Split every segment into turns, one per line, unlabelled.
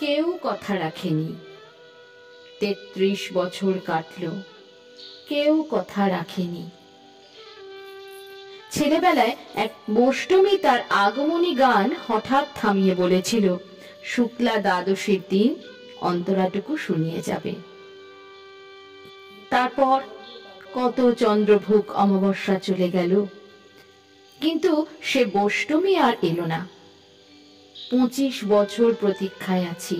কেউ কথা রাখেনি। 33 বছর কাটল, কেউ কথা রাখেনি। ছেলেবেলায় এক বোষ্টমী তার আগমনী গান হঠাৎ থামিয়ে বলেছিল, শুক্লা দ্বাদশীর দিন অন্তরাটুকু শুনিয়ে যাবে। তারপর কত চন্দ্রভোগ অমাবস্যা চলে গেল, কিন্তু সে বোষ্টমী আর এলো না। 25 বছর প্রতীক্ষায় আছি।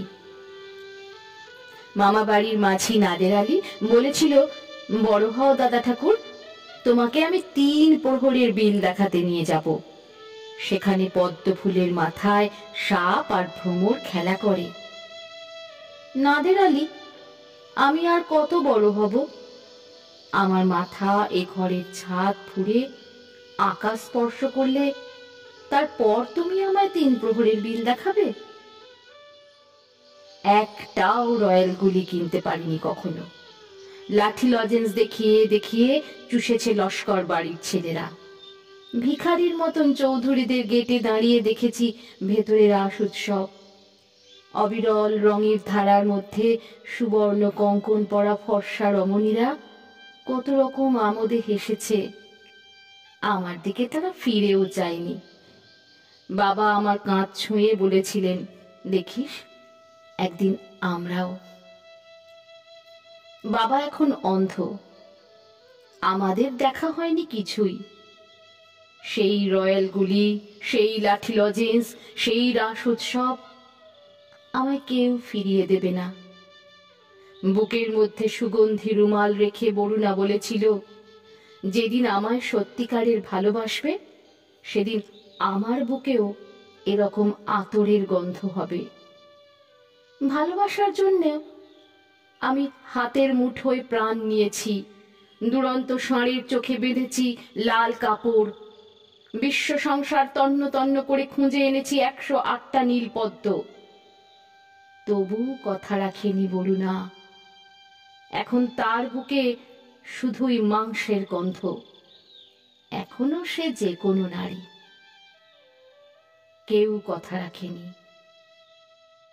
মামা বাড়ির মাঝি নাদের আলী বলেছিল, বড় হও দাদা ঠাকুর, তোমাকে আমি 3 প্রহরের বিল দেখাতে নিয়ে যাব। সেখানে পদ্ম ফুলের মাথায় সাপ আর ভ্রমর খেলা করে। নাদের আলী, আমি আর কত বড় হব? আমার মাথা এ ঘরের ছাদ ফুঁড়ে আকাশ স্পর্শ করলে তারপর তুমি আমায় 3 প্রহরের বিল দেখাবে? একটাও রয়্যাল গুলি কিনতে পারিনি কখনো। লাঠি লজেন্স দেখিয়ে দেখিয়ে চুষেছে লস্কর বাড়ির ছেলেরা। ভিখারির মতন চৌধুরীদের গেটে দাঁড়িয়ে দেখেছি ভেতরে রাস উৎসব। অবিরল রঙের ধারার মধ্যে সুবর্ণ কঙ্কন পরা ফর্সা রমণীরা কত রকম আমোদে হেসেছে। আমার দিকে তারা ফিরেও চায়নি। বাবা আমার কাঁধ ছুঁয়ে বলেছিলেন, দেখিস একদিন আমরাও। বাবা এখন অন্ধ, আমাদের দেখা হয়নি কিছুই। সেই রয়্যাল গুলি, সেই লাঠি লজেন্স, সেই রাস উৎসব আমায় কেউ ফিরিয়ে দেবে না। বুকের মধ্যে সুগন্ধি রুমাল রেখে বরুণা বলেছিল, যেদিন আমায় সত্যিকারের ভালোবাসবে সেদিন আমার বুকেও এরকম আতরের গন্ধ হবে। ভালোবাসার জন্য আমি হাতের মুঠোয় প্রাণ নিয়েছি, দুরন্ত ষাঁড়ের চোখে বেঁধেছি লাল কাপড়, বিশ্ব সংসার তন্ন তন্ন করে খুঁজে এনেছি 108টা নীল পদ্ম। তবু কথা রাখেনি বরুণা। এখন তার বুকে শুধুই মাংসের গন্ধ। এখনো সে যে কোনো নারী। কেউ কথা রাখেনি।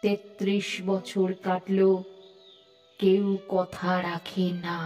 33 বছর কাটল, কেউ কথা রাখে না।